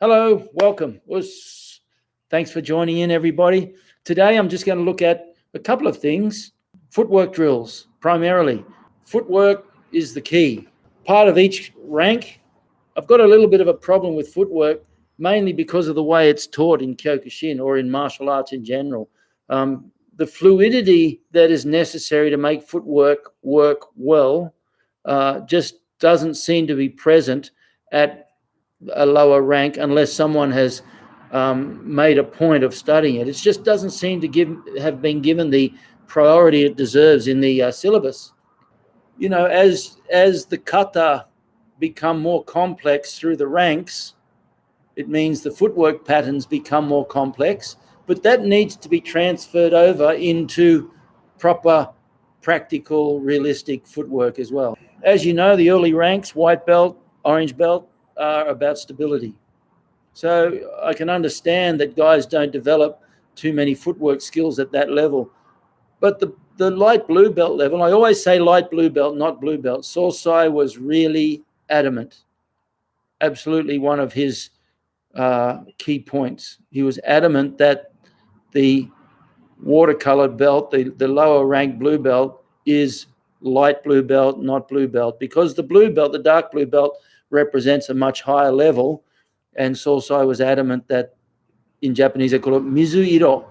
Hello, welcome. Thanks for joining in, everybody. Today, I'm just going to look at a couple of things. Footwork drills, primarily. Footwork is the key. Part of each rank. I've got a little bit of a problem with footwork, mainly because of the way it's taught in Kyokushin or in martial arts in general. The fluidity that is necessary to make footwork work well just doesn't seem to be present at a lower rank unless someone has made a point of studying it. It just doesn't seem to have been given the priority it deserves in the syllabus. You know, as the kata become more complex through the ranks, it means the footwork patterns become more complex, but that needs to be transferred over into proper, practical, realistic footwork as well. As you know, the early ranks, white belt, orange belt, are about stability. So I can understand that guys don't develop too many footwork skills at that level. But the light blue belt level, I always say light blue belt, not blue belt. Sosai was really adamant. Absolutely one of his key points. He was adamant that the watercolored belt, the lower rank blue belt, is light blue belt, not blue belt, because the blue belt, the dark blue belt, represents a much higher level. And Sosai was adamant that in Japanese they call it mizuiro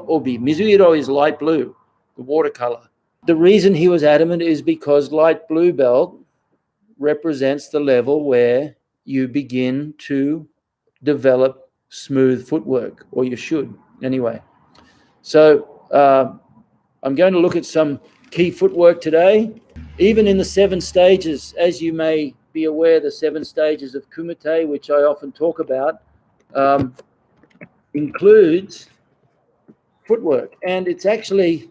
obi. Mizuiro is light blue, the watercolor. The reason he was adamant is because light blue belt represents the level where you begin to develop smooth footwork, or you should anyway. So I'm going to look at some key footwork today. Even in the 7 stages, as you may be aware, the 7 stages of Kumite, which I often talk about, includes footwork. And it's actually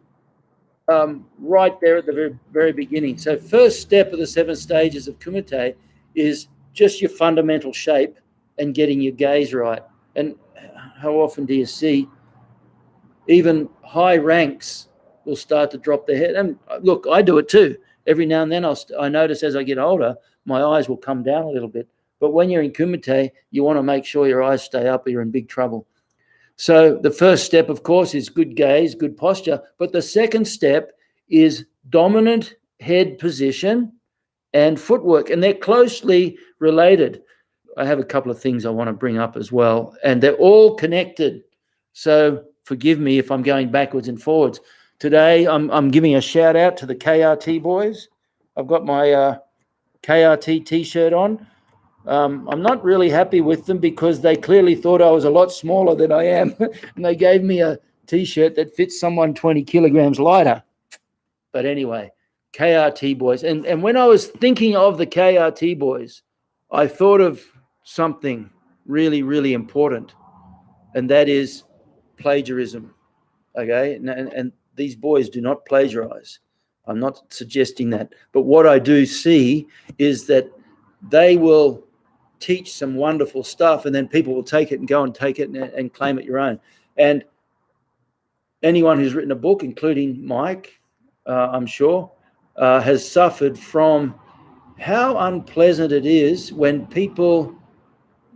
right there at the very, very beginning. So first step of the 7 stages of Kumite is just your fundamental shape and getting your gaze right. And how often do you see even high ranks will start to drop their head? And look, I do it too. Every now and then I notice as I get older, my eyes will come down a little bit. But when you're in Kumite, you want to make sure your eyes stay up or you're in big trouble. So the first step, of course, is good gaze, good posture. But the second step is dominant head position and footwork. And they're closely related. I have a couple of things I want to bring up as well. And they're all connected. So forgive me if I'm going backwards and forwards. Today, I'm giving a shout out to the KRT boys. I've got my KRT t-shirt on. I'm not really happy with them because they clearly thought I was a lot smaller than I am. And they gave me a t-shirt that fits someone 20 kilograms lighter. But anyway, KRT boys. And when I was thinking of the KRT boys, I thought of something really, really important. And that is plagiarism. Okay? And these boys do not plagiarize. I'm not suggesting that. But what I do see is that they will teach some wonderful stuff, and then people will take it and go and take it and claim it your own. And anyone who's written a book, including Mike, I'm sure, has suffered from how unpleasant it is when people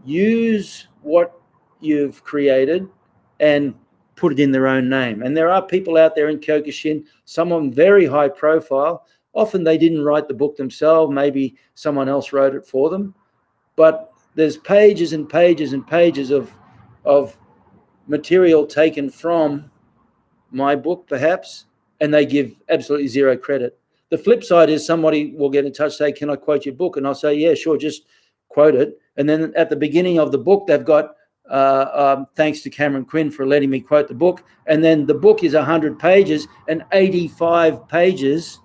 use what you've created and put it in their own name. And there are people out there in Kyokushin, some of them very high profile. Often they didn't write the book themselves. Maybe someone else wrote it for them. But there's pages and pages and pages of material taken from my book, perhaps, and they give absolutely zero credit. The flip side is somebody will get in touch, say, can I quote your book? And I'll say, yeah, sure, just quote it. And then at the beginning of the book, they've got, thanks to Cameron Quinn for letting me quote the book. And then the book is 100 pages, and 85 pages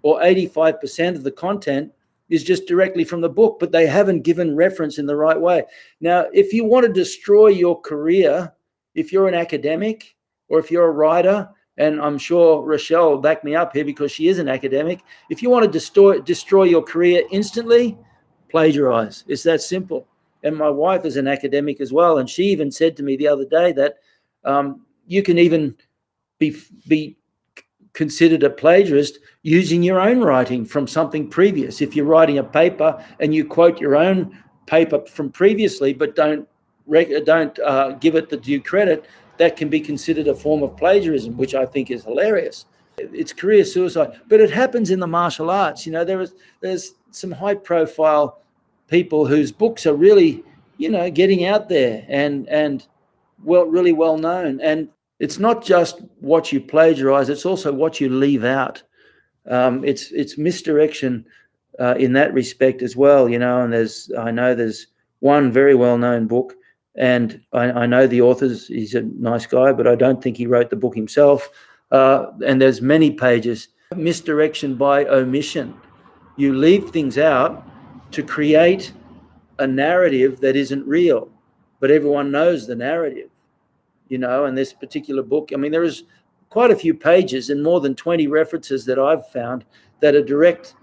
or 85% of the content is just directly from the book, but they haven't given reference in the right way. Now, if you want to destroy your career, if you're an academic or if you're a writer, and I'm sure Rochelle will back me up here because she is an academic, if you want to destroy your career instantly, plagiarize. It's that simple. And my wife is an academic as well, and she even said to me the other day that you can even be considered a plagiarist using your own writing from something previous. If you're writing a paper and you quote your own paper from previously, but don't give it the due credit, that can be considered a form of plagiarism, which I think is hilarious. It's career suicide, but it happens in the martial arts. There's some high-profile people whose books are really, getting out there and really well known. And it's not just what you plagiarize; it's also what you leave out. It's misdirection in that respect as well. And I know there's one very well-known book, and I know the authors. He's a nice guy, but I don't think he wrote the book himself. And there's many pages. Misdirection by omission. You leave things out to create a narrative that isn't real, but everyone knows the narrative, and this particular book, there is quite a few pages and more than 20 references that I've found that are direct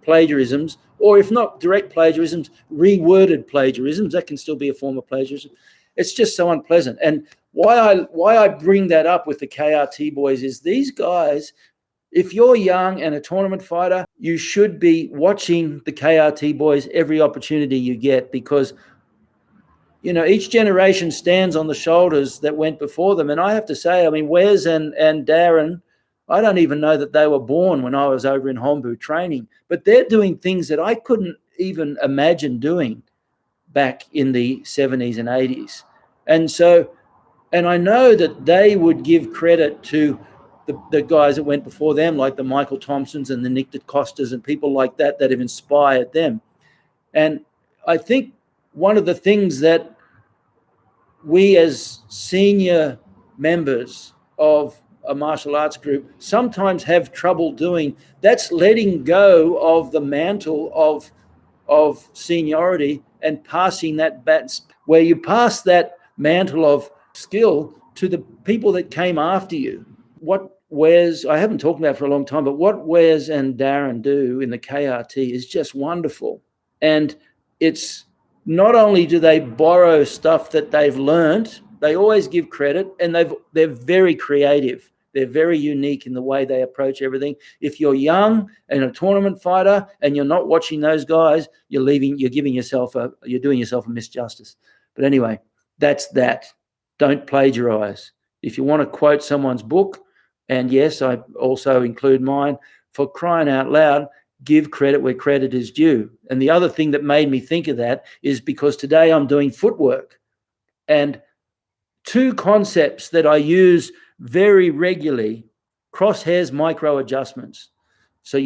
plagiarisms, or if not direct plagiarisms, reworded plagiarisms. That can still be a form of plagiarism. It's just so unpleasant. And why I bring that up with the KRT boys is these guys, if you're young and a tournament fighter, you should be watching the KRT boys every opportunity you get, because each generation stands on the shoulders that went before them. And I have to say, Wes and Darren, I don't even know that they were born when I was over in Hombu training, but they're doing things that I couldn't even imagine doing back in the 70s and 80s. And I know that they would give credit to the guys that went before them, like the Michael Thompsons and the Nick DeCostas and people like that have inspired them. And I think one of the things that we as senior members of a martial arts group sometimes have trouble doing, that's letting go of the mantle of seniority and passing that bat, where you pass that mantle of skill to the people that came after you. What Wes, I haven't talked about for a long time, but what Wes and Darren do in the KRT is just wonderful. And it's not only do they borrow stuff that they've learned, they always give credit, and they're very creative. They're very unique in the way they approach everything. If you're young and a tournament fighter and you're not watching those guys, you're doing yourself a misjustice. But anyway, that's that. Don't plagiarize. If you want to quote someone's book, and yes, I also include mine, for crying out loud, give credit where credit is due. And the other thing that made me think of that is because today I'm doing footwork, and two concepts that I use very regularly, crosshairs micro adjustments. So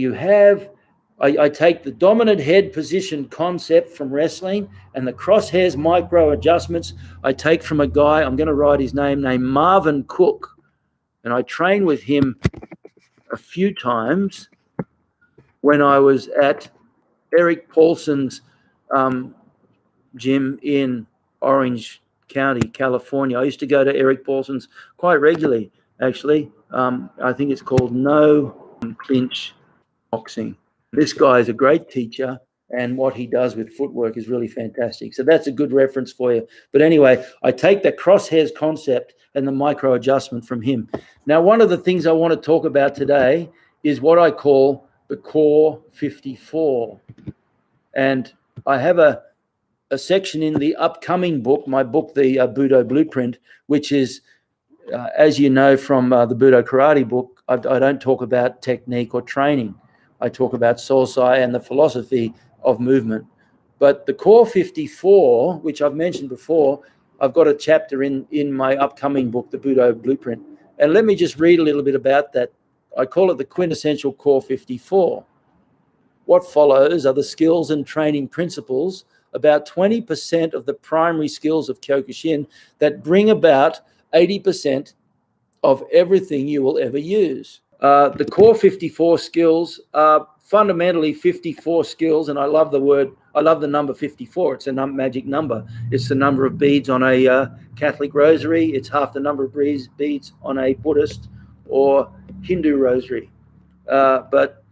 I take the dominant head position concept from wrestling, and the crosshairs micro adjustments I take from a guy, I'm going to write his name, named Marvin Cook. And I trained with him a few times when I was at Eric Paulson's gym in Orange County, California. I used to go to Eric Paulson's quite regularly, actually. I think it's called No Clinch Boxing. This guy is a great teacher, and what he does with footwork is really fantastic. So that's a good reference for you. But anyway, I take the crosshairs concept and the micro adjustment from him. Now, one of the things I want to talk about today is what I call the Core 54. And I have a section in the upcoming book, my book, the Budo Blueprint, which is, as you know from the Budo Karate book, I don't talk about technique or training. I talk about Sosai and the philosophy of movement. But the Core 54, which I've mentioned before, I've got a chapter in my upcoming book, the Budo Blueprint. And let me just read a little bit about that. I call it the Quintessential Core 54. What follows are the skills and training principles, about 20% of the primary skills of Kyokushin, that bring about 80% of everything you will ever use. The Core 54 skills are fundamentally 54 skills, and I love the number 54. It's a magic number. It's the number of beads on a Catholic rosary. It's half the number of beads on a Buddhist or Hindu rosary. But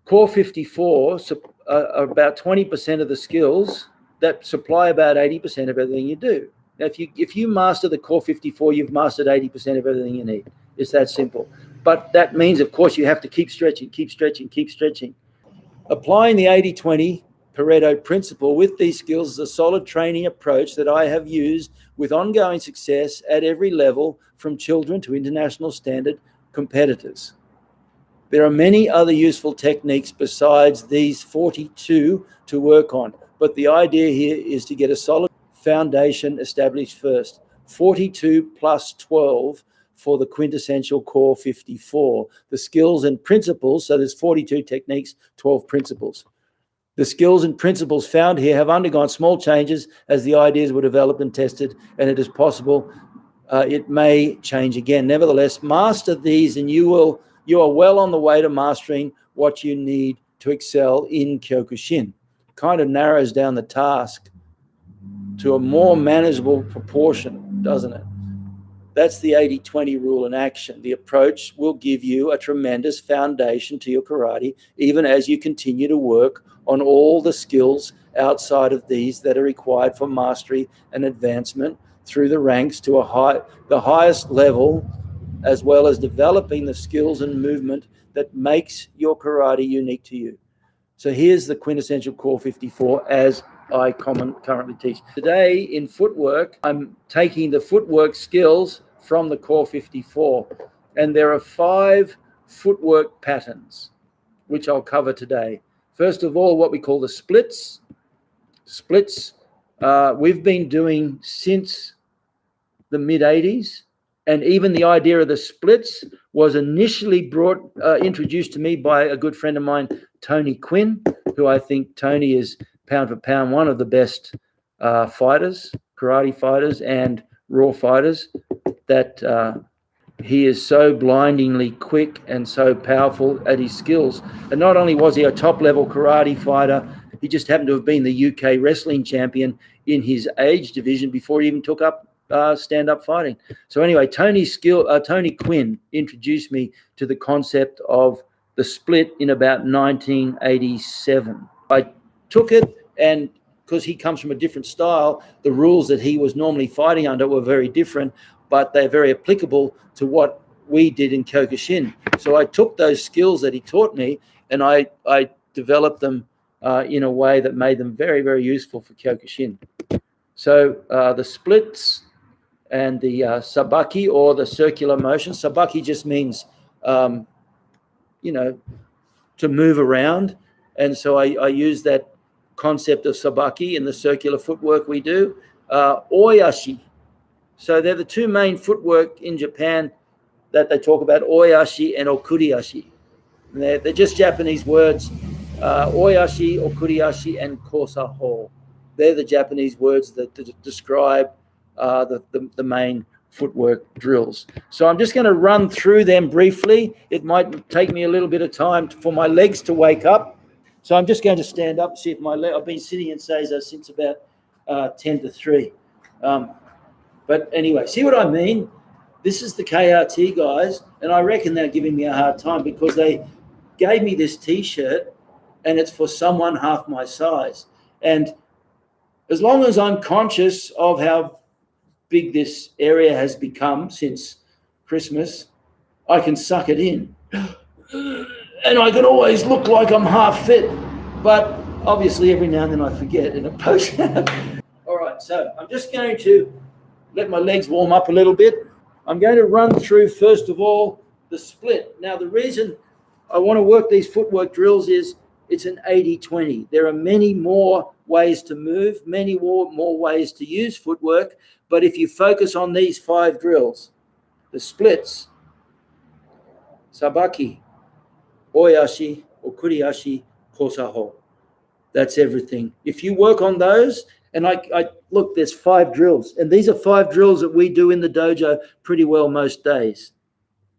Core 54 are about 20% of the skills that supply about 80% of everything you do. Now, if you master the Core 54, you've mastered 80% of everything you need. It's that simple. But that means, of course, you have to keep stretching. Applying the 80-20 Pareto principle with these skills is a solid training approach that I have used with ongoing success at every level, from children to international standard competitors. There are many other useful techniques besides these 42 to work on, but the idea here is to get a solid foundation established first. 42 plus 12 for the quintessential core 54. The skills and principles, so there's 42 techniques, 12 principles. The skills and principles found here have undergone small changes as the ideas were developed and tested, and it is possible it may change again. Nevertheless, master these and you are well on the way to mastering what you need to excel in Kyokushin. Kind of narrows down the task to a more manageable proportion, doesn't it? That's the 80-20 rule in action. The approach will give you a tremendous foundation to your karate, even as you continue to work on all the skills outside of these that are required for mastery and advancement through the ranks to the highest level, as well as developing the skills and movement that makes your karate unique to you. So here's the quintessential core 54 as I currently teach. Today in footwork, I'm taking the footwork skills from the core 54, and there are 5 footwork patterns, which I'll cover today. First of all, what we call the splits. Splits we've been doing since the mid-80s, and even the idea of the splits was initially introduced to me by a good friend of mine, Tony Quinn, who I think Tony is pound for pound one of the best fighters, karate fighters and raw fighters, that he is so blindingly quick and so powerful at his skills. And not only was he a top-level karate fighter, he just happened to have been the UK wrestling champion in his age division before he even took up stand-up fighting. So anyway, Tony Quinn introduced me to the concept of the split in about 1987. I took it, and because he comes from a different style, the rules that he was normally fighting under were very different, but they're very applicable to what we did in Kyokushin. So I took those skills that he taught me, and I developed them in a way that made them very, very useful for Kyokushin. So the splits and the sabaki, or the circular motion. Sabaki just means, to move around. And so I use that concept of sabaki in the circular footwork we do. Oyashi. So they're the 2 main footwork in Japan that they talk about, oyashi and okuriashi. And they're just Japanese words, oyashi, okuriashi, and kosaho. They're the Japanese words that describe the main footwork drills. So I'm just going to run through them briefly. It might take me a little bit of time for my legs to wake up. So I'm just going to stand up, see if I've been sitting in Seiza since about 10 to 3. But anyway, see what I mean? This is the KRT guys, and I reckon they're giving me a hard time because they gave me this T-shirt, and it's for someone half my size. And as long as I'm conscious of how big this area has become since Christmas, I can suck it in. And I can always look like I'm half fit, but obviously every now and then I forget in a post. All right, so I'm just going to let my legs warm up a little bit. I'm going to run through, first of all, the split. Now, the reason I want to work these footwork drills is it's an 80-20. There are many more ways to move, many more ways to use footwork, but if you focus on these 5 drills, the splits, sabaki, oyashi, okuriashi, kosaho, that's everything. If you work on those, and I look, there's 5 drills, and these are 5 drills that we do in the dojo pretty well most days,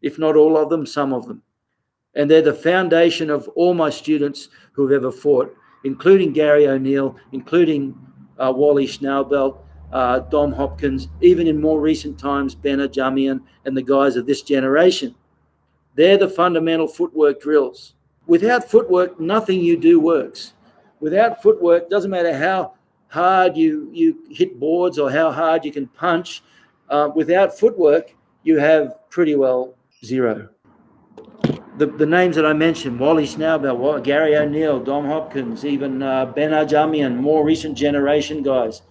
if not all of them, some of them. And they're the foundation of all my students who've ever fought, including Gary O'Neill, including Wally Schnaubelt, Dom Hopkins, even in more recent times, Ben Ajamian and the guys of this generation. They're the fundamental footwork drills. Without footwork, nothing you do works. Without footwork, doesn't matter how hard you hit boards or how hard you can punch. Without footwork, you have pretty well zero. the names that I mentioned, Wally Schnaubel, Gary O'Neill, Dom Hopkins, even Ben Ajamian, more recent generation guys.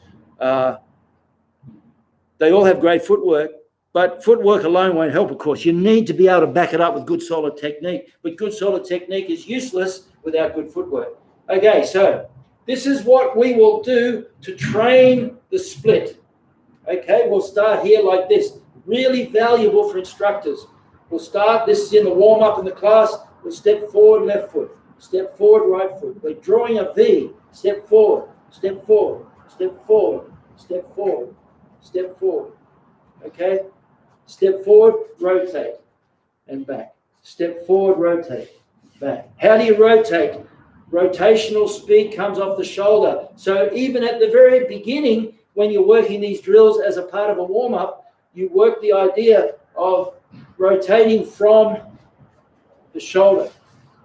They all have great footwork, but footwork alone won't help, of course. You need to be able to back it up with good, solid technique. But good, solid technique is useless without good footwork. Okay, so this is what we will do to train the split. Okay, we'll start here like this. Really valuable for instructors. We'll start, this is in the warm-up in the class. We'll step forward, left foot. Step forward, right foot. We're drawing a V. Step forward, step forward, step forward, step forward, step forward. Okay? Step forward, rotate, and back. Step forward, rotate, back. How do you rotate? Rotational speed comes off the shoulder. So even at the very beginning, when you're working these drills as a part of a warm-up, you work the idea of rotating from the shoulder.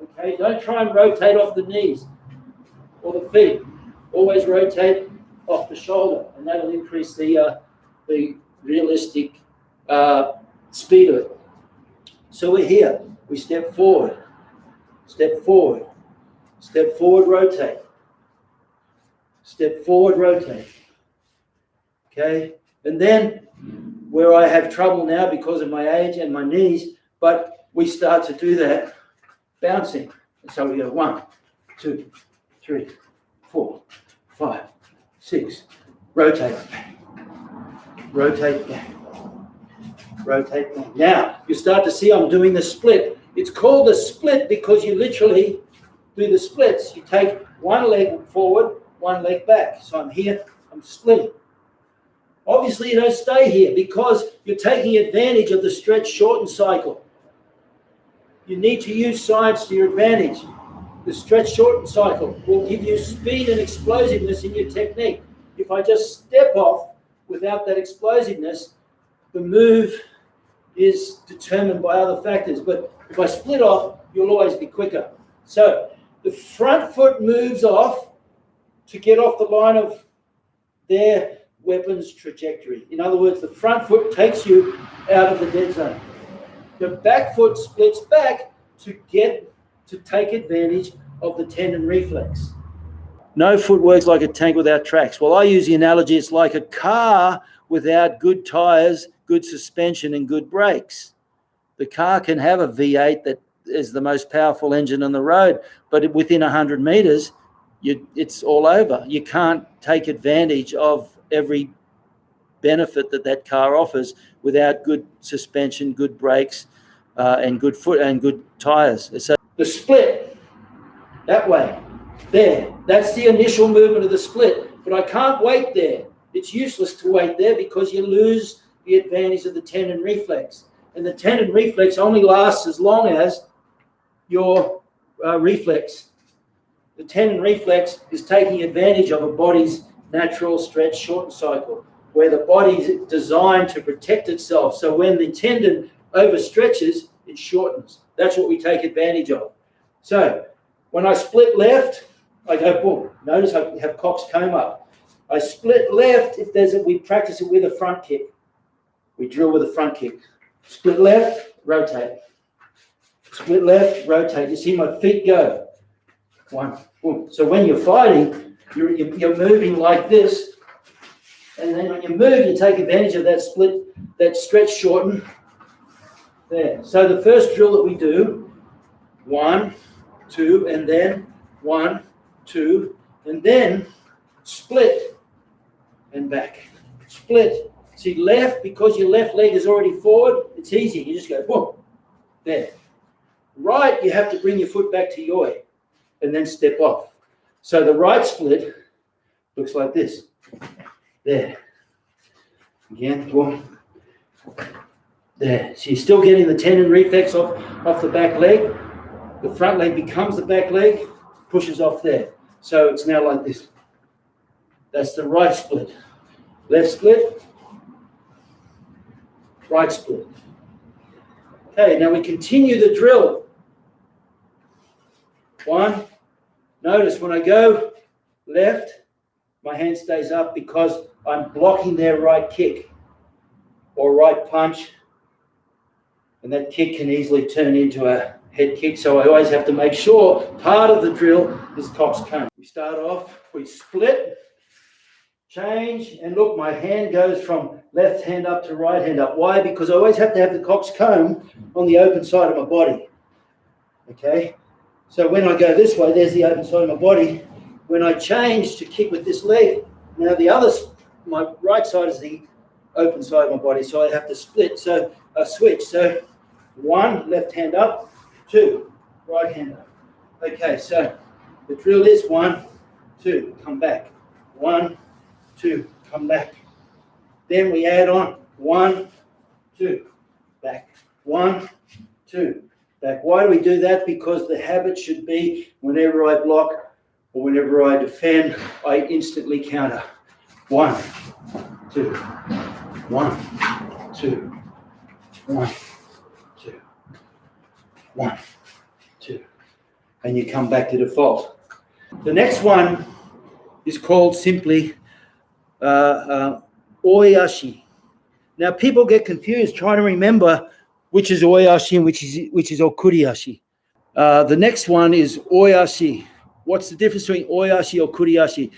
Okay? Don't try and rotate off the knees or the feet. Always rotate off the shoulder, and that'll increase the realistic speed of it. So we're here. We step forward, step forward, step forward, rotate, step forward, rotate. Okay? And then where I have trouble now because of my age and my knees, but we start to do that bouncing. And so we go 1, 2, 3, 4, 5, 6, rotate, rotate back, rotate back. Now, you start to see I'm doing the split. It's called a split because you literally do the splits. You take one leg forward, one leg back. So I'm here, I'm splitting. Obviously, you don't stay here because you're taking advantage of the stretch shorten cycle. You need to use science to your advantage. The stretch shorten cycle will give you speed and explosiveness in your technique. If I just step off without that explosiveness, the move is determined by other factors. But if I split off, you'll always be quicker. So the front foot moves off to get off the line of their weapon's trajectory. In other words, the front foot takes you out of the dead zone. The back foot splits back to take advantage of the tendon reflex. No foot works like a tank without tracks. Well, I use the analogy, it's like a car without good tires, good suspension, and good brakes. The car can have a V8 that is the most powerful engine on the road, but within 100 meters, it's all over. You can't take advantage of every benefit that car offers without good suspension, good brakes, and good foot and good tires. So the split that way, there. That's the initial movement of the split. But I can't wait there. It's useless to wait there because you lose the advantage of the tendon reflex, and the tendon reflex only lasts as long as your reflex. The tendon reflex is taking advantage of a body's natural stretch shorten cycle, where the body is designed to protect itself. So when the tendon overstretches, it shortens. That's what we take advantage of. So when I split left, I go boom. Notice I have Cox comb up. I split left. We practice it with a front kick. We drill with a front kick. Split left, rotate. Split left, rotate. You see my feet go. 1, boom. So when you're fighting, you're moving like this, and then when you move, you take advantage of that split, that stretch shorten there. So the first drill that we do, 1, 2, and then 1, 2, and then split and back. Split. See, left, because your left leg is already forward, it's easy. You just go boom, there. Right, you have to bring your foot back to yoi and then step off. So the right split looks like this. There. Again, boom. There. So you're still getting the tendon reflex off the back leg. The front leg becomes the back leg, pushes off there. So it's now like this. That's the right split. Left split. Right split. Okay, now we continue the drill. 1. Notice when I go left, my hand stays up because I'm blocking their right kick or right punch, and that kick can easily turn into a head kick. So I always have to make sure part of the drill is Cock's comb. We start off, we split, change, and look, my hand goes from left hand up to right hand up. Why? Because I always have to have the Cock's comb on the open side of my body. Okay? So when I go this way, there's the open side of my body. When I change to kick with this leg, now my right side is the open side of my body, so I have to split. So I switch. So 1, left hand up, 2, right hand up. Okay, so the drill is 1, 2, come back. 1, 2, come back. Then we add on 1, 2, back. 1, 2, back. Why do we do that? Because the habit should be whenever I block or whenever I defend, I instantly counter. 1, 2, 1, 2, 1, 2, 1, 2. And you come back to default. The next one is called simply oyashi. Now people get confused trying to remember which is oyashi and which is okuriashi. The next one is oyashi. What's the difference between oyashi or okuriashi?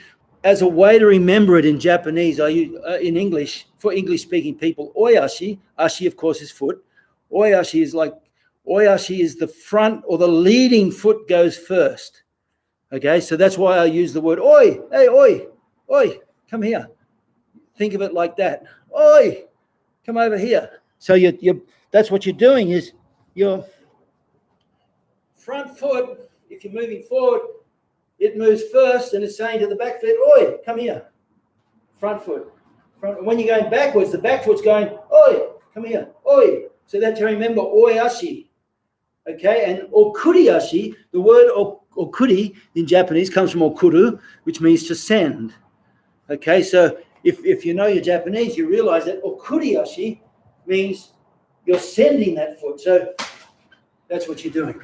As a way to remember it in Japanese, I use in English for English-speaking people. Oyashi, ashi of course is foot. Oyashi is the front or the leading foot goes first. Okay, so that's why I use the word oi. Hey, oi, oi, come here. Think of it like that. Oi, come over here. So that's what you're doing is your front foot, if you're moving forward, it moves first and it's saying to the back foot, oi, come here. Front foot. When you're going backwards, the back foot's going, oi, come here, oi. So that's to remember oyashi. Okay, and okuriashi, the word okuri in Japanese comes from okuru, which means to send. Okay, so if you know your Japanese, you realize that okuriashi means you're sending that foot. So that's what you're doing.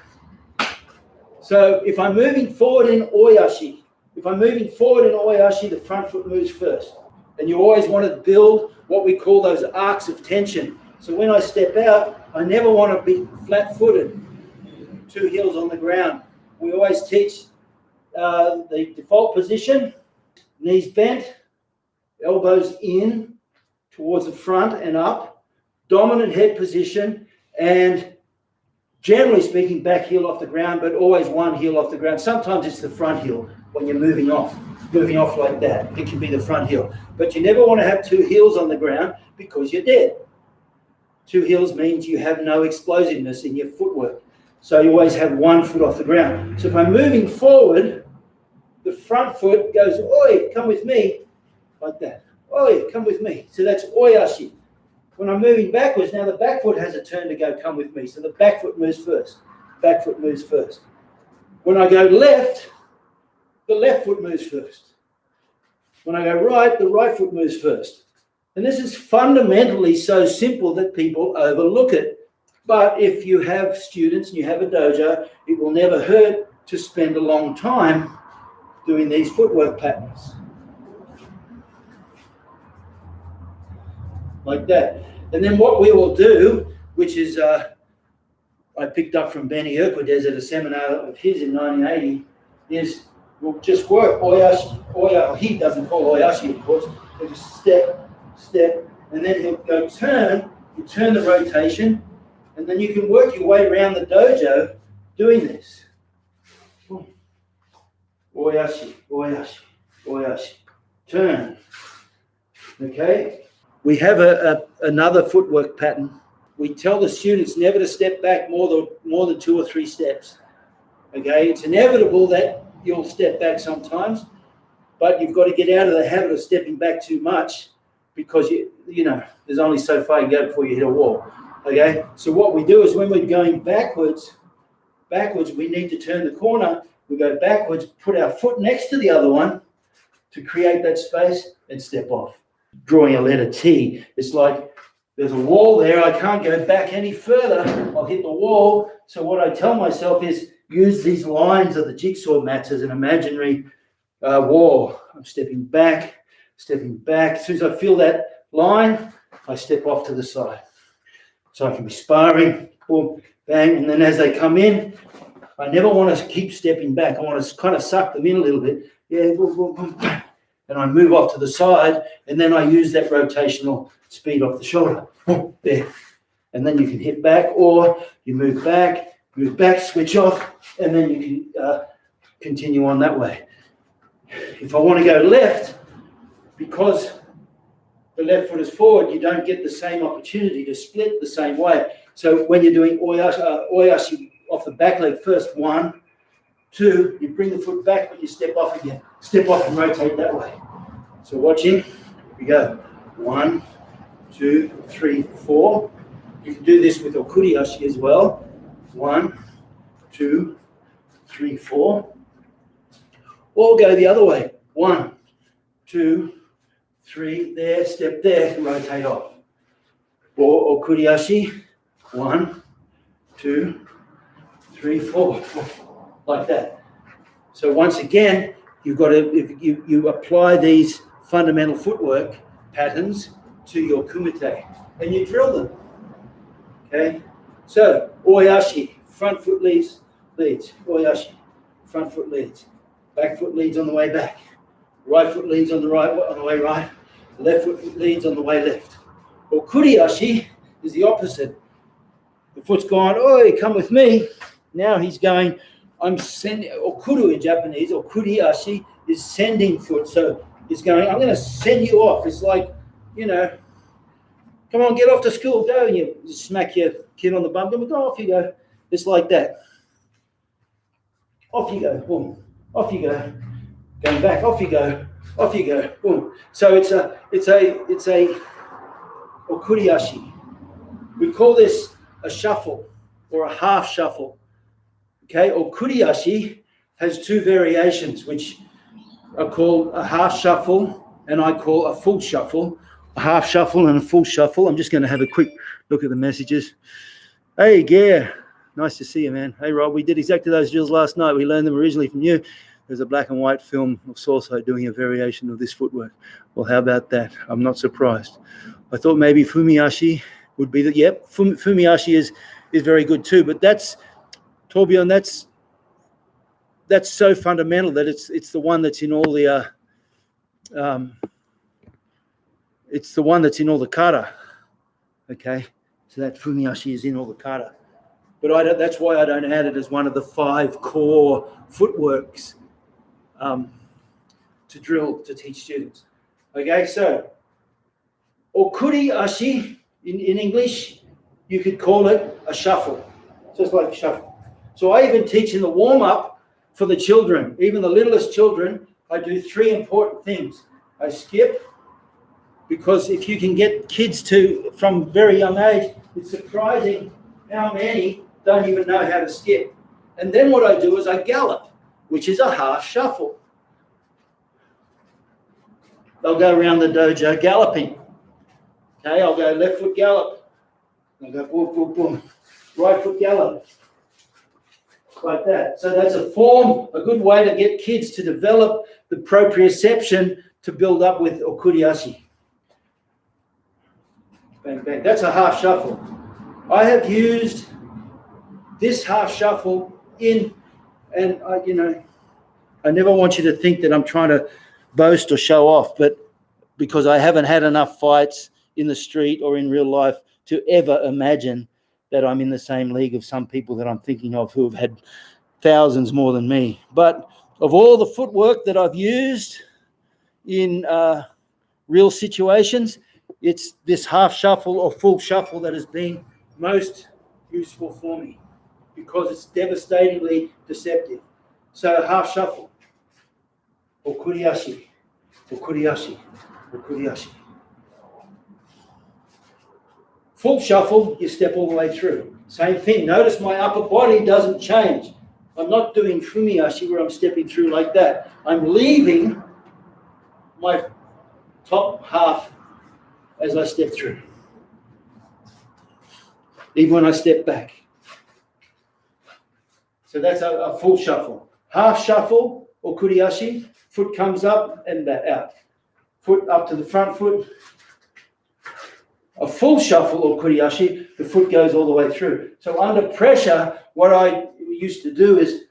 So if I'm moving forward in oyashi, the front foot moves first. And you always want to build what we call those arcs of tension. So when I step out, I never want to be flat-footed, 2 heels on the ground. We always teach the default position, knees bent, elbows in towards the front and up, dominant head position, and generally speaking, back heel off the ground, but always one heel off the ground. Sometimes it's the front heel when you're moving off like that. It can be the front heel. But you never want to have 2 heels on the ground because you're dead. 2 heels means you have no explosiveness in your footwork. So you always have 1 foot off the ground. So if I'm moving forward, the front foot goes, oi, come with me, like that. Oi, come with me. So that's oyashi. When I'm moving backwards, now the back foot has a turn to go, come with me. So the back foot moves first. Back foot moves first. When I go left, the left foot moves first. When I go right, the right foot moves first. And this is fundamentally so simple that people overlook it. But if you have students and you have a dojo, it will never hurt to spend a long time doing these footwork patterns. Like that. And then what we will do, which is I picked up from Benny Urquidez at a seminar of his in 1980, is we'll just work oyashi. He doesn't call oyashi, of course. He'll just step, and then he'll go turn. You turn the rotation, and then you can work your way around the dojo doing this. Oyashi, oyashi, oyashi. Turn. Okay. We have another footwork pattern. We tell the students never to step back more than 2 or 3 steps. Okay, it's inevitable that you'll step back sometimes, but you've got to get out of the habit of stepping back too much because you know there's only so far you go before you hit a wall. Okay, so what we do is when we're going backwards, we need to turn the corner. We go backwards, put our foot next to the other one to create that space and step off. Drawing a letter T, it's like there's a wall there. I can't go back any further. I'll hit the wall. So what I tell myself is use these lines of the jigsaw mats as an imaginary wall. I'm stepping back. As soon as I feel that line, I step off to the side. So I can be sparring. Boom. bang, and then as they come in, I never want to keep stepping back. I want to kind of suck them in a little bit. Yeah, boom, boom, boom, and I move off to the side, and then I use that rotational speed off the shoulder. There. And then you can hit back, or you move back, switch off, and then you can continue on that way. If I want to go left, because the left foot is forward, you don't get the same opportunity to split the same way. So when you're doing oyashi off the back leg first, 1, 2, you bring the foot back, but you step off again. Step off and rotate that way. So watching, here we go. 1, 2, 3, 4. You can do this with okuriashi as well. 1, 2, 3, 4. Or go the other way. 1, 2, 3, there, step there, rotate off. Or okuriashi. 1, 2, 3, 4. Like that. So once again, you've got to you apply these fundamental footwork patterns to your kumite, and you drill them. Okay, so oyashi, front foot leads, oyashi, front foot leads, back foot leads on the way back, right foot leads on the way right, left foot leads on the way left. Okuriashi is the opposite. The foot's gone, oi, come with me. Now he's going, I'm sending, okuru in Japanese, okuriashi is sending foot. So he's going, I'm going to send you off. It's like, come on, get off to school, go. And you smack your kid on the bum, go, off you go. It's like that. Off you go, boom. Off you go. Going back, off you go. Off you go, boom. So it's a okuriashi. We call this a shuffle or a half shuffle. Okay, okuriashi has 2 variations, which are called a half shuffle and I call a full shuffle. A half shuffle and a full shuffle. I'm just going to have a quick look at the messages. Hey, Gare, nice to see you, man. Hey, Rob, we did exactly those drills last night. We learned them originally from you. There's a black and white film of Sorso doing a variation of this footwork. Well, how about that? I'm not surprised. I thought maybe Fumiashi would be the, yep, Fumiashi is very good too, but that's, Torbjorn, that's so fundamental that it's the one that's in all the it's the one that's in all the kata. Okay, so that Fumiashi is in all the kata, but that's why I don't add it as one of the 5 core footworks to drill to teach students. Okay, so okuriashi in English, you could call it a shuffle, just like a shuffle. So I even teach in the warm-up for the children, even the littlest children, I do 3 important things. I skip, because if you can get kids to, from very young age, it's surprising how many don't even know how to skip. And then what I do is I gallop, which is a half shuffle. They'll go around the dojo galloping. Okay, I'll go left foot gallop. I'll go boom, boom, boom. Right foot gallop. Like that. So that's a good way to get kids to develop the proprioception to build up with okuriashi. Bang, bang. That's a half shuffle. I have used this half shuffle in, and I never want you to think that I'm trying to boast or show off, but because I haven't had enough fights in the street or in real life to ever imagine that I'm in the same league of some people that I'm thinking of who have had thousands more than me. But of all the footwork that I've used in real situations, it's this half shuffle or full shuffle that has been most useful for me because it's devastatingly deceptive. So half shuffle, okuriashi, okuriashi, okuriashi. Full shuffle, you step all the way through. Same thing. Notice my upper body doesn't change. I'm not doing fumiashi where I'm stepping through like that. I'm leaving my top half as I step through. Even when I step back. So that's a full shuffle. Half shuffle, okuriashi, foot comes up and out. Foot up to the front foot. A full shuffle or kuriashi, the foot goes all the way through. So under pressure, what I used to do is,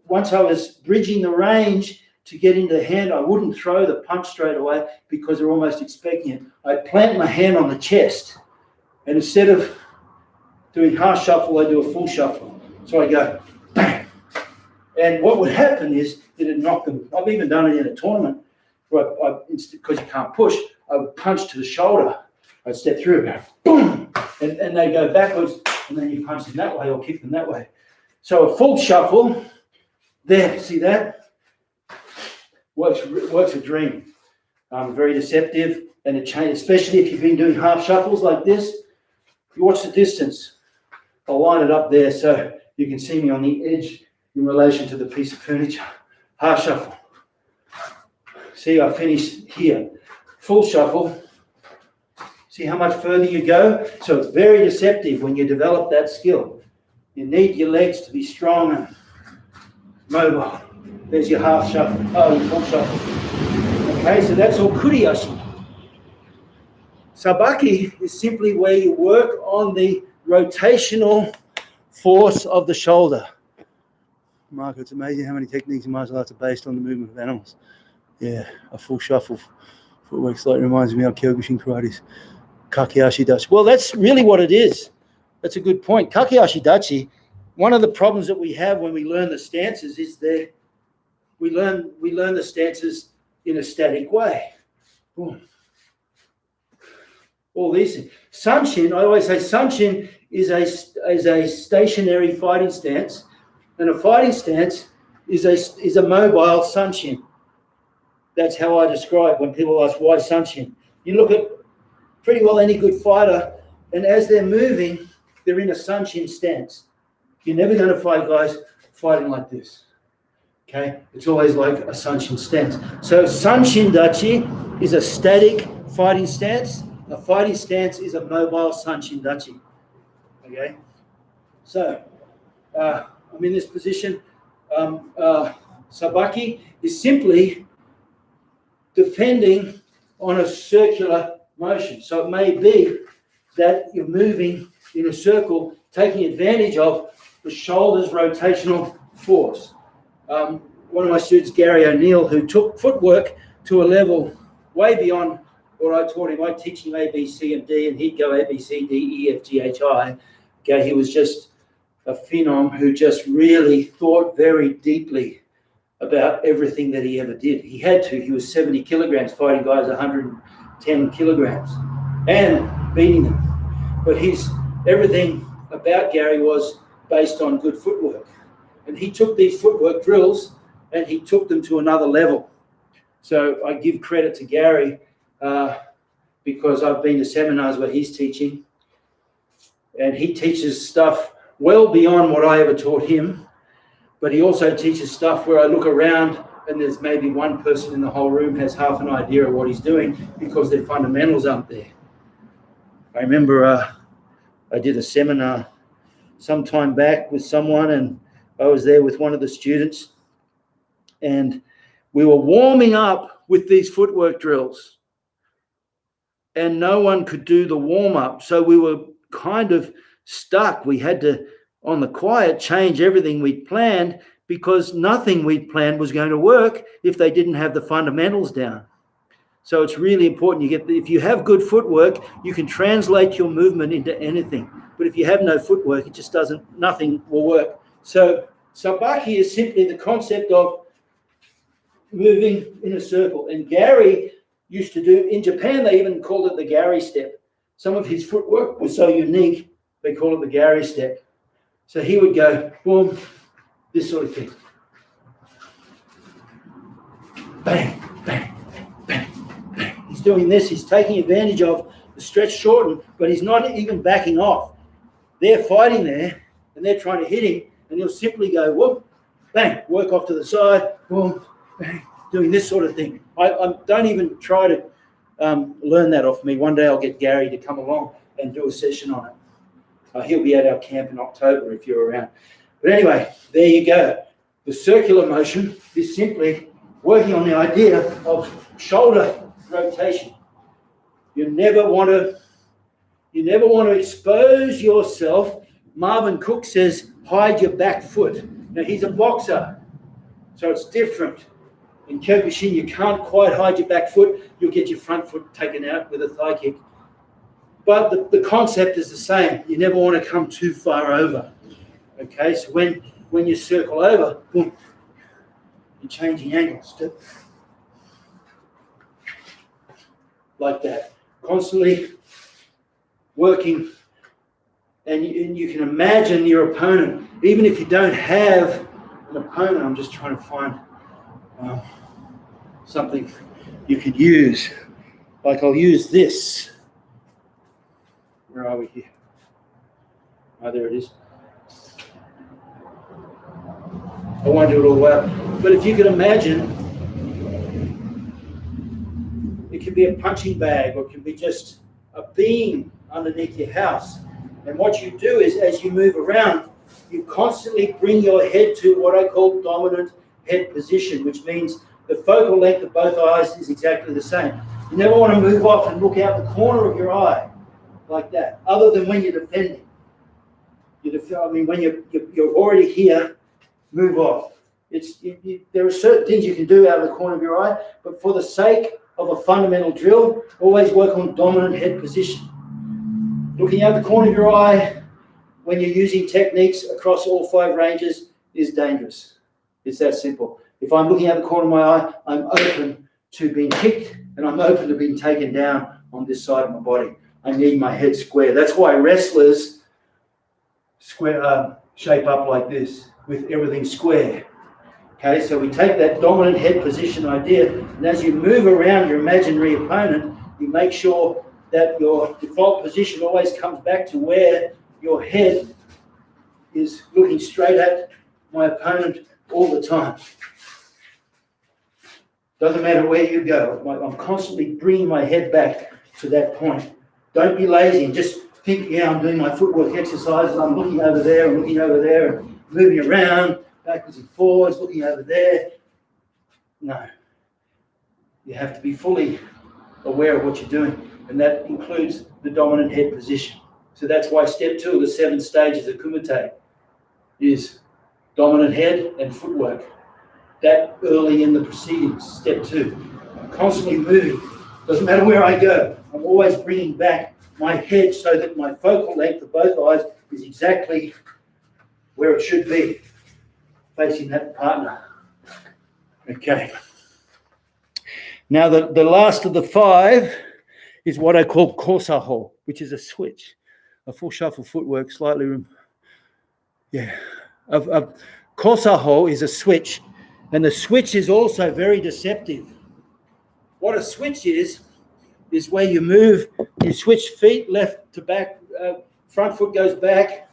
once I was bridging the range to get into the hand, I wouldn't throw the punch straight away because they're almost expecting it. I'd plant my hand on the chest, and instead of doing half shuffle, I do a full shuffle. So I go, bang. And what would happen is it'd knock them. I've even done it in a tournament where because you can't push, I would punch to the shoulder. I'd step through, go boom, and they go backwards, and then you punch them that way or kick them that way. So a full shuffle, there, see that? Works a dream. Very deceptive, and it changes, especially if you've been doing half shuffles like this. You watch the distance. I'll line it up there so you can see me on the edge in relation to the piece of furniture. Half shuffle. See, I finished here. Full shuffle. See how much further you go? So it's very deceptive when you develop that skill. You need your legs to be strong and mobile. There's your half shuffle. Oh, your full shuffle. Okay, so that's all kuriashi. Sabaki is simply where you work on the rotational force of the shoulder. Marco, it's amazing how many techniques in martial arts are based on the movement of animals. Yeah, a full shuffle. Footwork slightly reminds me of Kyokushin karate's Kakeashi Dachi. Well, that's really what it is. That's a good point. Kakeashi Dachi, one of the problems that we have when we learn the stances is that we learn the stances in a static way. Boom. All these things. Sanshin, I always say Sanshin is a stationary fighting stance, and a fighting stance is a mobile Sanshin. That's how I describe when people ask why Sanshin. You look at pretty well any good fighter, and as they're moving, they're in a Sanshin stance. You're never going to fight guys fighting like this. Okay? It's always like a Sanshin stance. So Sanshin Dachi is a static fighting stance. A fighting stance is a mobile Sanshin Dachi. Okay? So, I'm in this position. Sabaki is simply defending on a circular motion. So it may be that you're moving in a circle, taking advantage of the shoulder's rotational force. One of my students, Gary O'Neill, who took footwork to a level way beyond what I taught him. I teach him A, B, C, and D, and he'd go A, B, C, D, E, F, G, H, I. Okay, he was just a phenom who just really thought very deeply about everything that he ever did. He had to. He was 70 kilograms fighting guys 110 kilograms and beating them. But everything about Gary was based on good footwork. And he took these footwork drills and he took them to another level. So I give credit to Gary because I've been to seminars where he's teaching, and he teaches stuff well beyond what I ever taught him. But he also teaches stuff where I look around and there's maybe one person in the whole room has half an idea of what he's doing because their fundamentals aren't there. I remember I did a seminar some time back with someone, and I was there with one of the students, and we were warming up with these footwork drills, and no one could do the warm-up. So we were kind of stuck. We had to, on the quiet, change everything we'd planned because nothing we'd planned was going to work if they didn't have the fundamentals down. So it's really important. If you have good footwork, you can translate your movement into anything. But if you have no footwork, it just nothing will work. So Sabaki is simply the concept of moving in a circle. And Gary used to do, in Japan, they even called it the Gary step. Some of his footwork was so unique, they call it the Gary step. So he would go, boom, this sort of thing. Bang, bang, bang, bang. He's doing this. He's taking advantage of the stretch shortened, but he's not even backing off. They're fighting there, and they're trying to hit him, and he'll simply go, whoop, bang, work off to the side, boom, bang, doing this sort of thing. I don't even try to learn that off me. One day I'll get Gary to come along and do a session on it. He'll be at our camp in October if you're around. But anyway, there you go. The circular motion is simply working on the idea of shoulder rotation. You never want to You never want to expose yourself. Marvin Cook says, hide your back foot. Now, he's a boxer, so it's different. In Kyokushin, you can't quite hide your back foot. You'll get your front foot taken out with a thigh kick. But the concept is the same. You never want to come too far over. Okay, so when you circle over, boom, you're changing angles. Like that. Constantly working. And you can imagine your opponent, even if you don't have an opponent. I'm just trying to find something you could use. Like I'll use this. Where are we here? Oh, there it is. I won't do it all the way up. But if you can imagine, it can be a punching bag or it can be just a beam underneath your house. And what you do is, as you move around, you constantly bring your head to what I call dominant head position, which means the focal length of both eyes is exactly the same. You never want to move off and look out the corner of your eye like that, other than when you're defending. When you're already here, move off. There are certain things you can do out of the corner of your eye, but for the sake of a fundamental drill, always work on dominant head position. Looking out the corner of your eye when you're using techniques across all 5 ranges is dangerous. It's that simple. If I'm looking out the corner of my eye, I'm open to being kicked and I'm open to being taken down on this side of my body. I need my head square. That's why wrestlers shape up like this, with everything square. Okay, so we take that dominant head position idea, and as you move around your imaginary opponent, you make sure that your default position always comes back to where your head is looking straight at my opponent all the time. Doesn't matter where you go. I'm constantly bringing my head back to that point. Don't be lazy and just think, yeah, I'm doing my footwork exercises, I'm looking over there, I'm looking over there, and moving around, backwards and forwards, looking over there. No. You have to be fully aware of what you're doing, and that includes the dominant head position. So that's why step 2 of the 7 stages of Kumite is dominant head and footwork. That early in the proceedings, step 2. I'm constantly moving. Doesn't matter where I go. I'm always bringing back my head so that my focal length of both eyes is exactly where it should be, facing that partner. Okay. Now the last of the 5 is what I call kosaho, which is a switch, a full shuffle footwork, slightly. Kosaho is a switch, and the switch is also very deceptive. What a switch is where you switch feet left to back, front foot goes back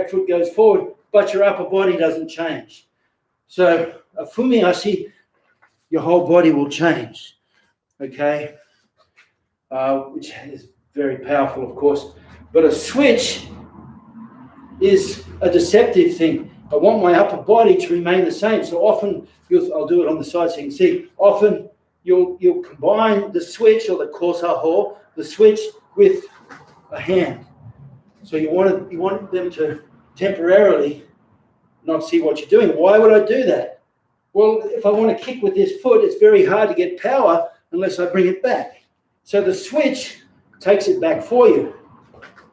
foot goes forward, but your upper body doesn't change. So a fumiashi, your whole body will change, okay? Which is very powerful, of course. But a switch is a deceptive thing. I want my upper body to remain the same. So often, I'll do it on the side so you can see, often you'll combine the switch or the kosaho, the switch with a hand. So you want them to temporarily not see what you're doing. Why would I do that? Well, if I want to kick with this foot, it's very hard to get power unless I bring it back. So the switch takes it back for you.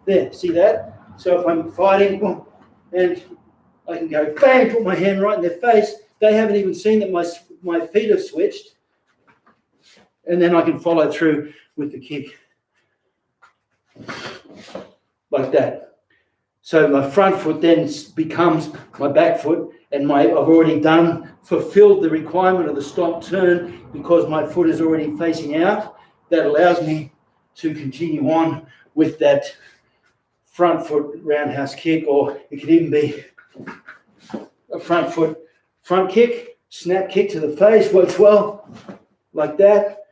There, see that? So if I'm fighting, boom, and I can go bang, put my hand right in their face. They haven't even seen that my feet have switched. And then I can follow through with the kick. Like that. So my front foot then becomes my back foot, and I've already fulfilled the requirement of the stop turn because my foot is already facing out. That allows me to continue on with that front foot roundhouse kick, or it could even be a front foot front kick, snap kick to the face, works well, like that.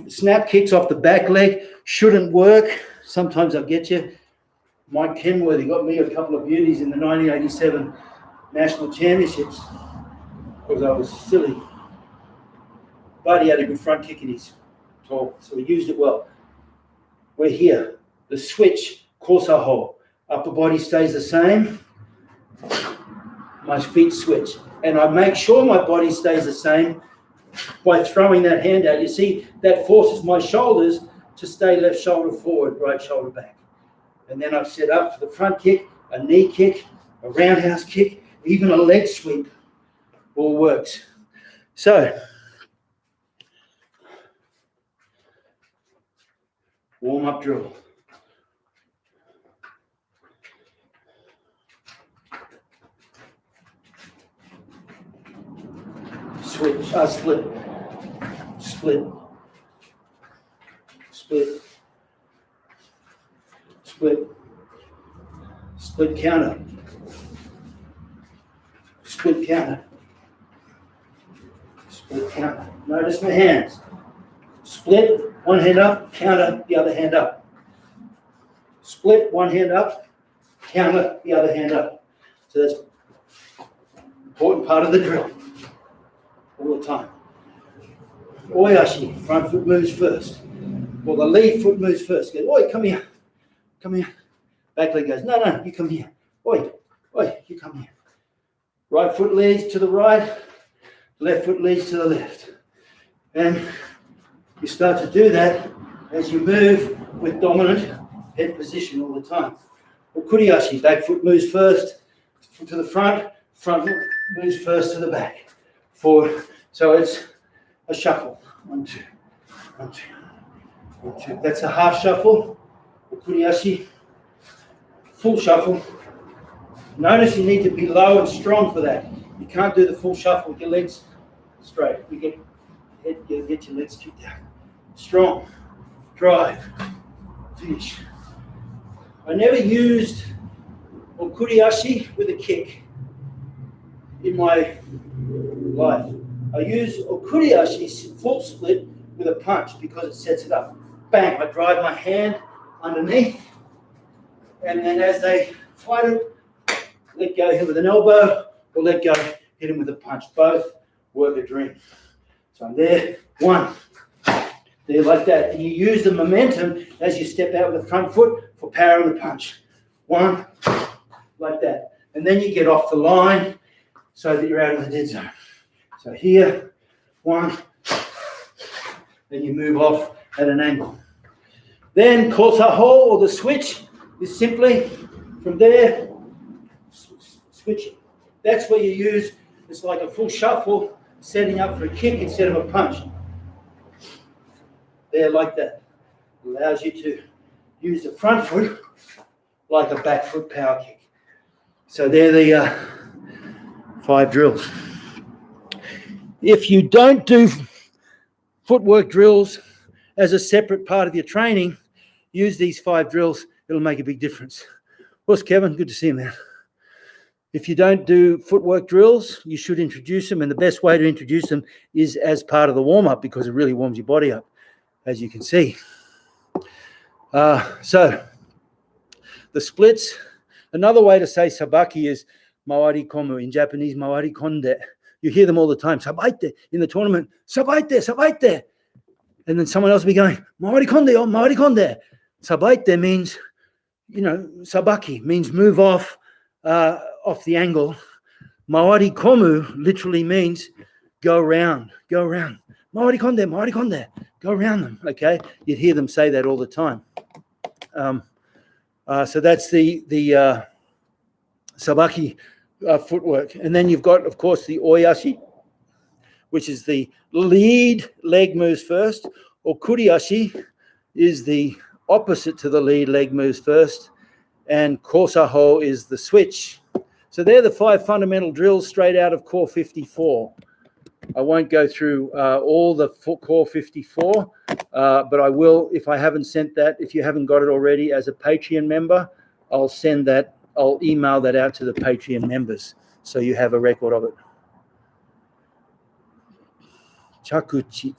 Snap kicks off the back leg shouldn't work. Sometimes I'll get you. Mike Kenworthy got me a couple of beauties in the 1987 National Championships because I was silly. But he had a good front kick and he's tall, so he used it well. We're here. The switch, kosaho. Upper body stays the same. My feet switch. And I make sure my body stays the same by throwing that hand out. You see, that forces my shoulders to stay left shoulder forward, right shoulder back. And then I've set up for the front kick, a knee kick, a roundhouse kick, even a leg sweep. All works. So, warm-up drill. Switch, split, split, split, split, split counter, split counter, split counter. Notice my hands. Split, one hand up, counter, the other hand up. Split, one hand up, counter, the other hand up. So that's an important part of the drill. All the time. Oyashi, front foot moves first. Well, the lead foot moves first. Goes, oi, come here. Come here. Back leg goes, no, you come here. Oi, you come here. Right foot leads to the right. Left foot leads to the left. And you start to do that as you move with dominant head position all the time. Well, kuriashi, back foot moves first to the front foot moves first to the back. Forward. So it's a shuffle. 1, 2, 1, 2, 1, 2. That's a half shuffle. Kuriashi. Full shuffle. Notice you need to be low and strong for that. You can't do the full shuffle with your legs straight. You get your legs kicked out. Strong. Drive. Finish. I never used okuriashi with a kick in my life. I use okuriashi full split with a punch because it sets it up. Bang, I drive my hand underneath, and then as they fight it, let go, hit with an elbow, or let go, hit him with a punch. Both work a dream. So I'm there, one, there like that. And you use the momentum as you step out with the front foot for power of the punch. One, like that. And then you get off the line so that you're out of the dead zone. So here, one, then you move off at an angle. Then kosaho, or the switch, is simply from there, switching. That's where you use, it's like a full shuffle, setting up for a kick instead of a punch. There, like that. Allows you to use the front foot like a back foot power kick. So they're the 5 drills. If you don't do footwork drills as a separate part of your training, use these 5 drills. It'll make a big difference. What's Kevin? Good to see you, man. If you don't do footwork drills, you should introduce them. And the best way to introduce them is as part of the warm-up because it really warms your body up, as you can see. So the splits. Another way to say sabaki is mawari komu. In Japanese, mawari konde. You hear them all the time. Sabaite in the tournament. Sabaite, sabaite. And then someone else will be going, mawari konde, oh, mawari konde. Sabaite means, sabaki means move off the angle. Mawari komu literally means go around. Mawari konde, go around them. Okay, you'd hear them say that all the time. So that's the sabaki footwork. And then you've got, of course, the oyashi, which is the lead leg moves first, or kuriashi is the opposite to the lead leg moves first, and kosaho is the switch. So they're the 5 fundamental drills straight out of Core 54. I won't go through all the Core 54, but I will, if I haven't sent that, if you haven't got it already as a Patreon member, I'll send that, I'll email that out to the Patreon members so you have a record of it. Chakuchi.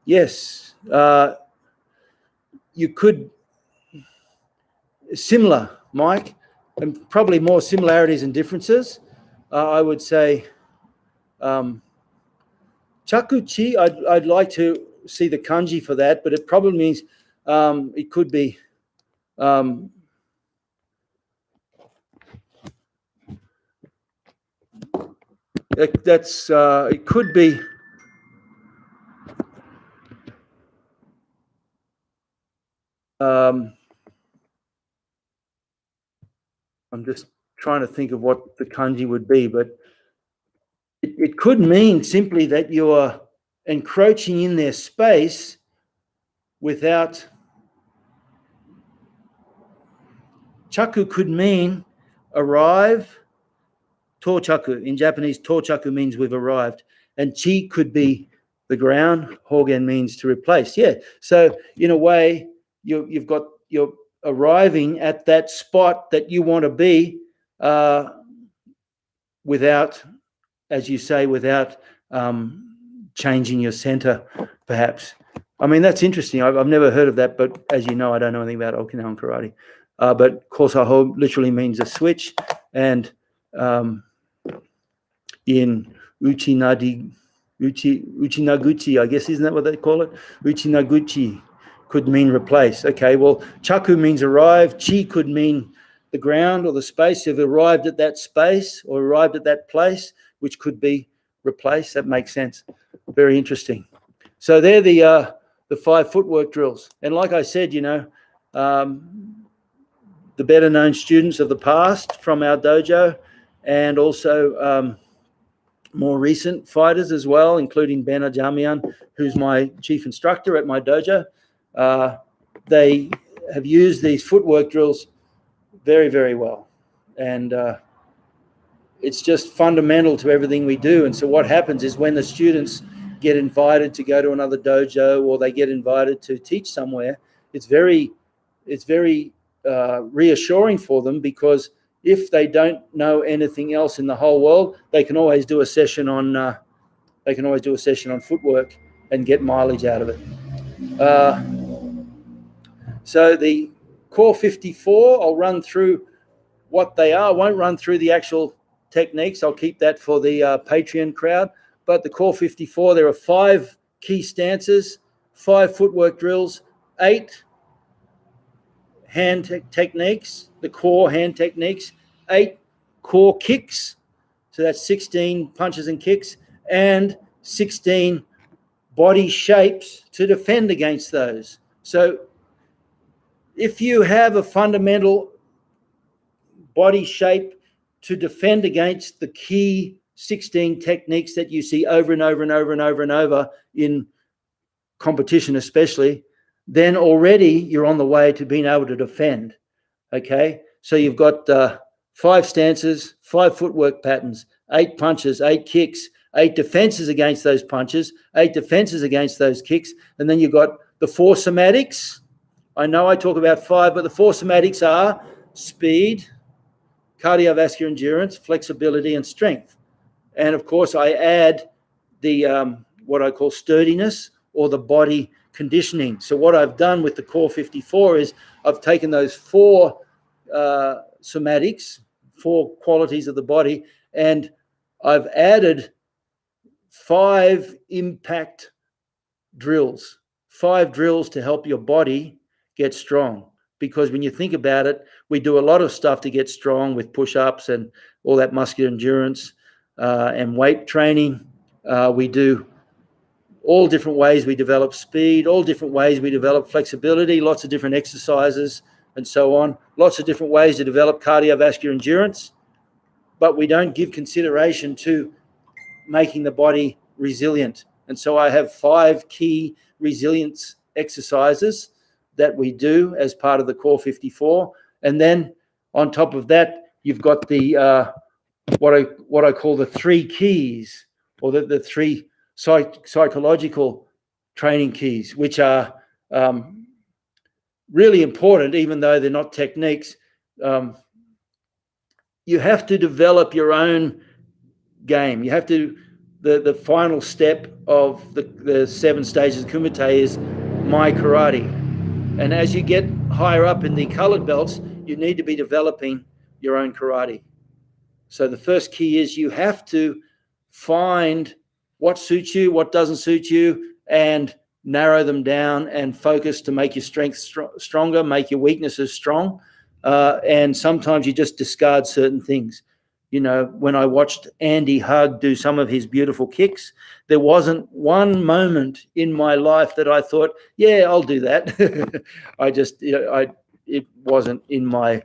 Yes, you could, similar, Mike, and probably more similarities and differences. I would say chakuchi, I'd like to see the kanji for that, but it probably means it could be it could be I'm just trying to think of what the kanji would be, but it could mean simply that you are encroaching in their space without. Chaku could mean arrive. Tochaku, in Japanese, tochaku means we've arrived. And chi could be the ground. Hogen means to replace. Yeah. So in a way, you're arriving at that spot that you want to be without, as you say, without changing your center, perhaps. I mean, that's interesting. I've never heard of that, but as you know, I don't know anything about Okinawan karate. But kosaho literally means a switch, and in uchinaguchi, I guess, isn't that what they call it? Uchinaguchi could mean replace. Okay, well, chaku means arrive. Chi could mean the ground or the space. You've arrived at that space or arrived at that place, which could be replace. That makes sense. Very interesting. So they're the 5 footwork drills. And like I said, the better known students of the past from our dojo, and also more recent fighters as well, including Ben Ajamian, who's my chief instructor at my dojo. They have used these footwork drills very, very well. And it's just fundamental to everything we do. And so what happens is when the students get invited to go to another dojo or they get invited to teach somewhere, it's very reassuring for them, because if they don't know anything else in the whole world, they can always do a session on footwork and get mileage out of it. So the Core 54, I'll run through what they are. I won't run through the actual techniques. I'll keep that for the Patreon crowd. But the Core 54, there are 5 key stances, 5 footwork drills, 8 hand techniques, the core hand techniques, 8 core kicks, so that's 16 punches and kicks, and 16 body shapes to defend against those. So if you have a fundamental body shape to defend against the key 16 techniques that you see over and over and over and over and over in competition especially, then already you're on the way to being able to defend. Okay, so you've got 5 stances, 5 footwork patterns, 8 punches, 8 kicks, 8 defenses against those punches, 8 defenses against those kicks, and then you've got the 4 somatics. I know I talk about 5, but the 4 somatics are speed, cardiovascular endurance, flexibility, and strength. And of course, I add the what I call sturdiness, or the body conditioning. So what I've done with the Core 54 is I've taken those 4 somatics, 4 qualities of the body, and I've added 5 impact drills, 5 drills to help your body get strong. Because when you think about it, we do a lot of stuff to get strong with push-ups and all that muscular endurance and weight training. We do all different ways we develop speed, all different ways we develop flexibility, lots of different exercises and so on, lots of different ways to develop cardiovascular endurance, but we don't give consideration to making the body resilient. And so I have 5 key resilience exercises that we do as part of the Core 54. And then on top of that, you've got the what I call the 3 keys, or the 3 psychological training keys, which are really important, even though they're not techniques. You have to develop your own game. You have to, the final step of the 7 stages of Kumite is my karate. And as you get higher up in the colored belts, you need to be developing your own karate. So the first key is you have to find what suits you, what doesn't suit you, and narrow them down and focus to make your strengths stronger, make your weaknesses strong. And sometimes you just discard certain things. When I watched Andy Hug do some of his beautiful kicks, there wasn't one moment in my life that I thought, yeah, I'll do that. It wasn't in my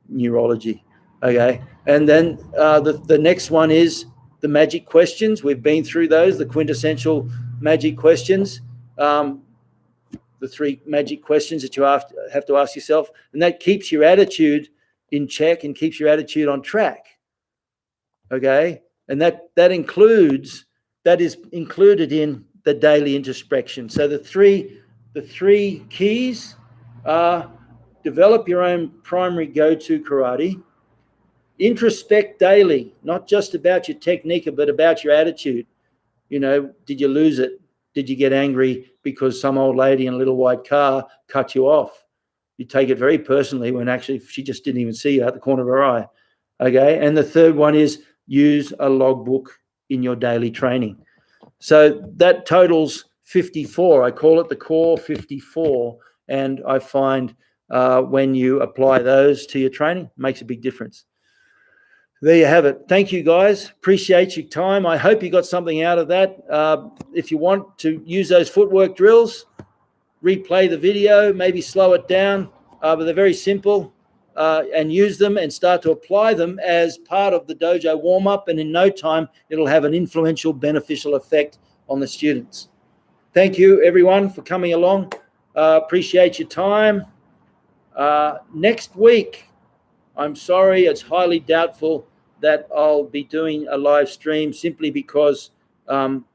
neurology. Okay. And then the next one is the magic questions. We've been through those, the quintessential magic questions, the 3 magic questions that you have to ask yourself. And that keeps your attitude in check and keeps your attitude on track. Okay. And that is included in the daily introspection. So the three keys are: develop your own primary go-to karate, introspect daily, not just about your technique, but about your attitude. Did you lose it? Did you get angry because some old lady in a little white car cut you off? You take it very personally when actually she just didn't even see you out the corner of her eye. Okay. And the third one is use a logbook in your daily training. So that totals 54. I call it the core 54. And I find when you apply those to your training, it makes a big difference. There you have it. Thank you, guys. Appreciate your time. I hope you got something out of that. If you want to use those footwork drills, replay the video, maybe slow it down, but they're very simple, and use them and start to apply them as part of the dojo warm-up, and in no time, it'll have an influential, beneficial effect on the students. Thank you, everyone, for coming along. Appreciate your time. Next week, I'm sorry, it's highly doubtful that I'll be doing a live stream, simply because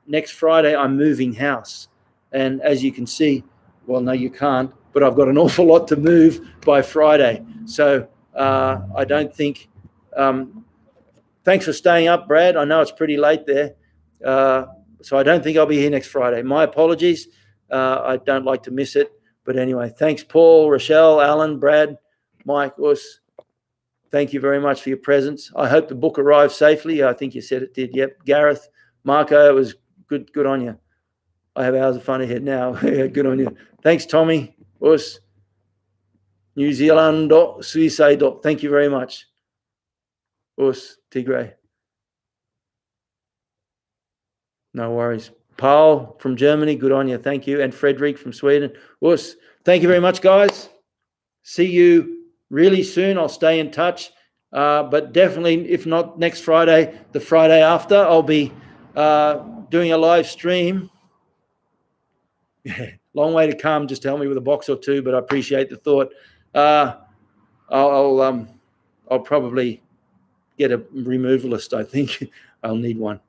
next Friday I'm moving house. And as you can see, well, no, you can't, but I've got an awful lot to move by Friday. So I don't think, thanks for staying up, Brad. I know it's pretty late there. So I don't think I'll be here next Friday. My apologies. I don't like to miss it. But anyway, thanks, Paul, Rochelle, Alan, Brad, Mike, Us. Thank you very much for your presence. I hope the book arrived safely. I think you said it did. Yep. Gareth, Marco, it was good on you. I have hours of fun ahead now. Yeah, good on you. Thanks, Tommy. Us. New Zealand. Suicide. Thank you very much. Us. Tigray. No worries. Paul from Germany. Good on you. Thank you. And Frederick from Sweden. Us. Thank you very much, guys. See you really soon. I'll stay in touch. But definitely, if not next Friday, the Friday after, I'll be doing a live stream. Long way to come. Just tell me with a box or two, but I appreciate the thought. I'll probably get a removalist. I think I'll need one.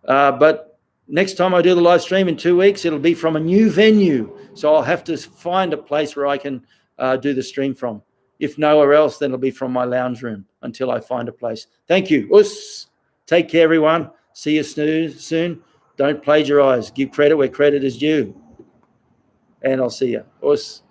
But next time I do the live stream in 2 weeks, it'll be from a new venue. So I'll have to find a place where I can do the stream from. If nowhere else, then it'll be from my lounge room until I find a place. Thank you. Us. Take care, everyone. See you soon. Don't plagiarize. Give credit where credit is due. And I'll see you. Us.